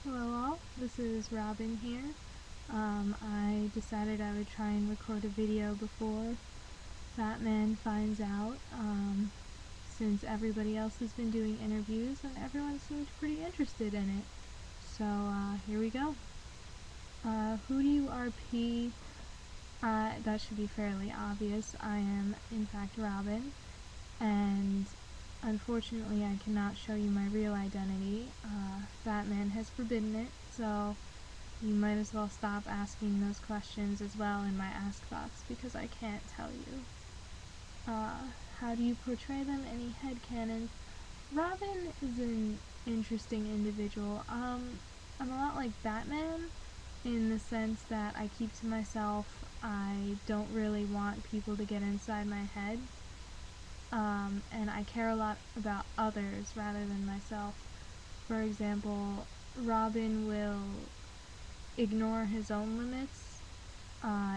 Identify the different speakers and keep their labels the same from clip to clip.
Speaker 1: Hello all, this is Robin here. I decided I would try and record a video before Batman finds out, since everybody else has been doing interviews and everyone seemed pretty interested in it. So, here we go. Who do you RP? That should be fairly obvious. I am, in fact, Robin, and unfortunately I cannot show you my real identity. Batman has forbidden it, so you might as well stop asking those questions as well in my ask box, because I can't tell you. How do you portray them? Any headcanons? Robin is an interesting individual. I'm a lot like Batman in the sense that I keep to myself. I don't really want people to get inside my head. And I care a lot about others rather than myself. For example, Robin will ignore his own limits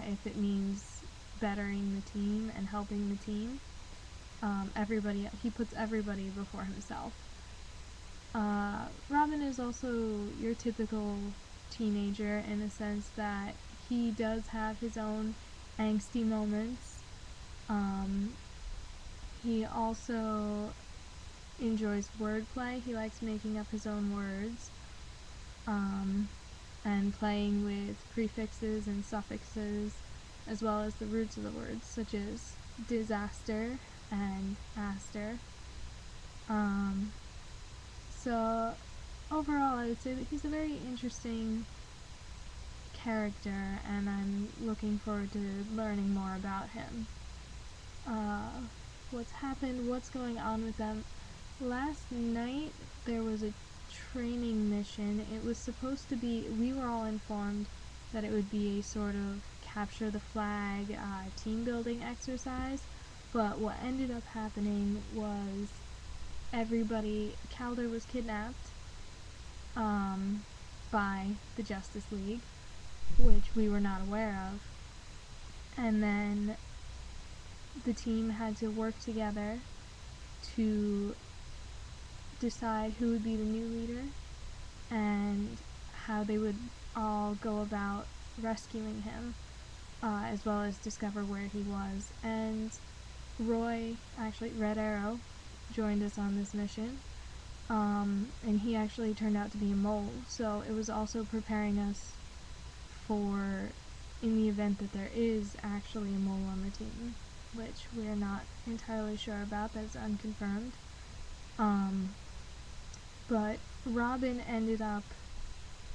Speaker 1: if it means bettering the team and helping the team. He puts everybody before himself. Robin is also your typical teenager in the sense that he does have his own angsty moments. He also enjoys wordplay. He likes making up his own words, and playing with prefixes and suffixes, as well as the roots of the words, such as disaster and aster. So overall, I would say that he's a very interesting character, and I'm looking forward to learning more about him. What's happened, what's going on with them. Last night there was a training mission. It was supposed to be, we were all informed that it would be a sort of capture the flag team building exercise, but what ended up happening was Calder was kidnapped by the Justice League, which we were not aware of, and then the team had to work together to decide who would be the new leader and how they would all go about rescuing him, as well as discover where he was. And Roy, actually Red Arrow, joined us on this mission, and he actually turned out to be a mole, so it was also preparing us for, in the event that there is actually a mole on the team, which we're not entirely sure about, that's unconfirmed. But Robin ended up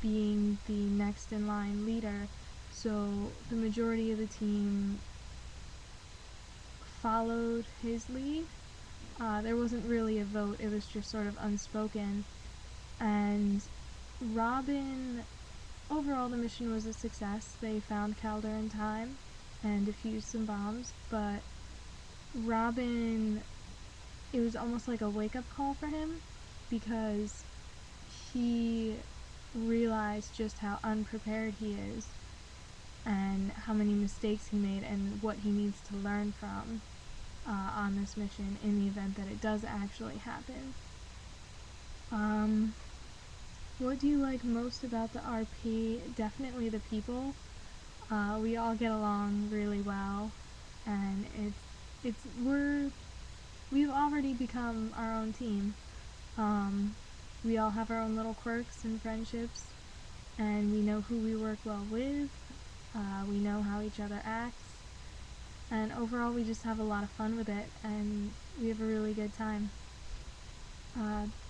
Speaker 1: being the next in line leader, so the majority of the team followed his lead. There wasn't really a vote, it was just sort of unspoken, and Robin, overall the mission was a success. They found Calder in time and defused some bombs, but Robin, it was almost like a wake-up call for him, because he realized just how unprepared he is and how many mistakes he made and what he needs to learn from on this mission in the event that it does actually happen. What do you like most about the RP? Definitely the people. We all get along really well, and we've already become our own team. We all have our own little quirks and friendships, and we know who we work well with, we know how each other acts, and overall we just have a lot of fun with it, and we have a really good time.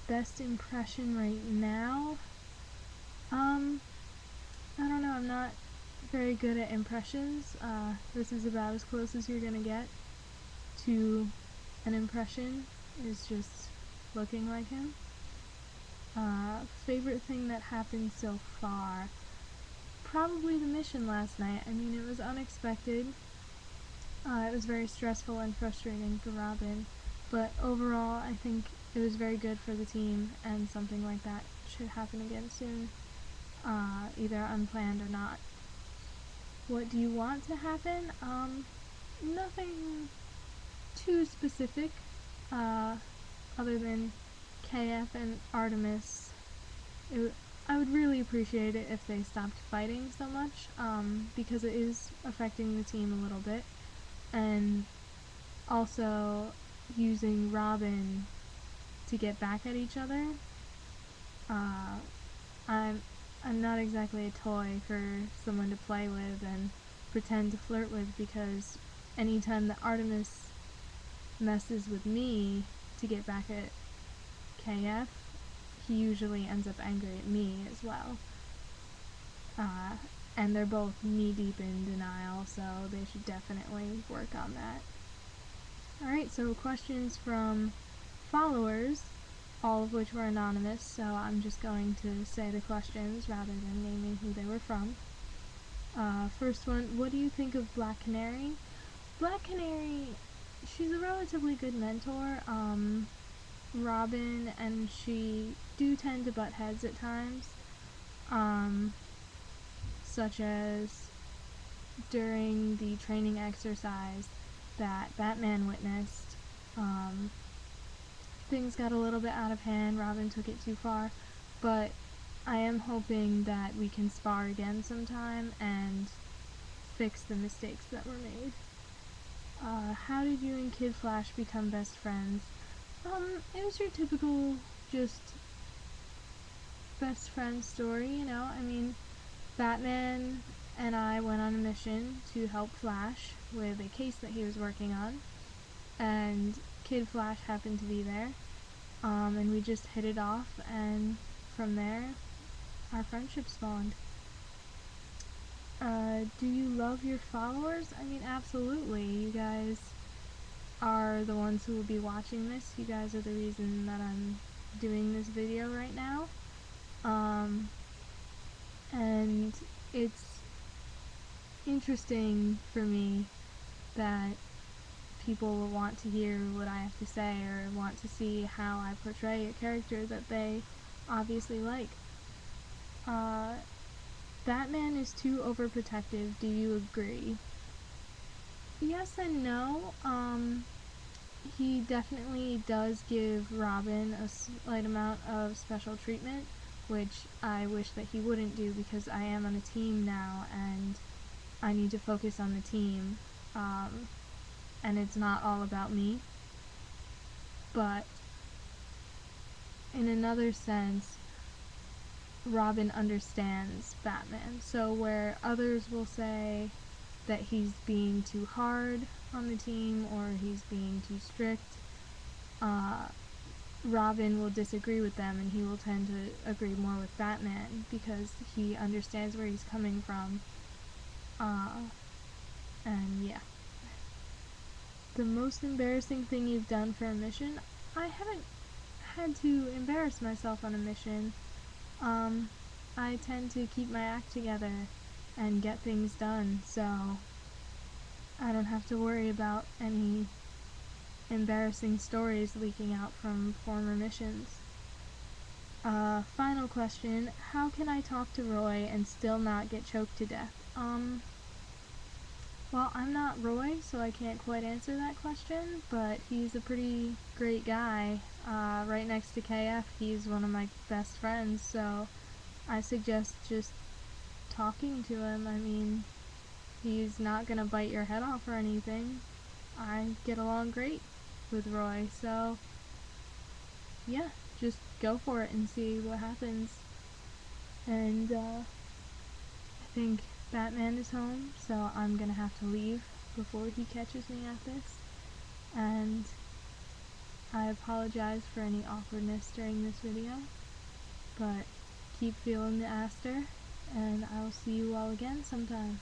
Speaker 1: Best impression right now? I don't know, I'm not very good at impressions. This is about as close as you're gonna get to an impression, is just looking like him. Favorite thing that happened so far? Probably the mission last night. I mean, it was unexpected. It was very stressful and frustrating for Robin, but overall I think it was very good for the team, and something like that should happen again soon, either unplanned or not. What do you want to happen? Nothing too specific, other than KF and Artemis. I would really appreciate it if they stopped fighting so much, because it is affecting the team a little bit, and also using Robin to get back at each other. Uh, I'm I'm not exactly a toy for someone to play with and pretend to flirt with, because anytime that Artemis messes with me to get back at KF, he usually ends up angry at me as well. Uh, and they're both knee-deep in denial, so they should definitely work on that. Alright, so questions from followers, all of which were anonymous, so I'm just going to say the questions rather than naming who they were from. First one, what do you think of Black Canary? Black Canary, she's a relatively good mentor. Robin and she do tend to butt heads at times, such as during the training exercise that Batman witnessed. Things got a little bit out of hand, Robin took it too far, but I am hoping that we can spar again sometime and fix the mistakes that were made. How did you and Kid Flash become best friends? It was your typical, just, best friend story, you know? I mean, Batman and I went on a mission to help Flash with a case that he was working on, and Kid Flash happened to be there, and we just hit it off, and from there, our friendship spawned. Do you love your followers? I mean, absolutely. You guys are the ones who will be watching this. You guys are the reason that I'm doing this video right now. And it's interesting for me that people will want to hear what I have to say or want to see how I portray a character that they obviously like. Batman is too overprotective. Do you agree? Yes and no. He definitely does give Robin a slight amount of special treatment, which I wish that he wouldn't do, because I am on a team now and I need to focus on the team, and it's not all about me. But in another sense, Robin understands Batman, so where others will say that he's being too hard on the team or he's being too strict, Robin will disagree with them and he will tend to agree more with Batman because he understands where he's coming from. And yeah. The most embarrassing thing you've done for a mission? I haven't had to embarrass myself on a mission. I tend to keep my act together and get things done, so I don't have to worry about any embarrassing stories leaking out from former missions. Final question, how can I talk to Roy and still not get choked to death? Well, I'm not Roy, so I can't quite answer that question, but he's a pretty great guy. Right next to KF, he's one of my best friends, so I suggest just talking to him. I mean, he's not gonna bite your head off or anything. I get along great with Roy, so yeah, just go for it and see what happens. And I think Batman is home, so I'm gonna have to leave before he catches me at this. And I apologize for any awkwardness during this video, but keep feeling the Aster, and I'll see you all again sometime.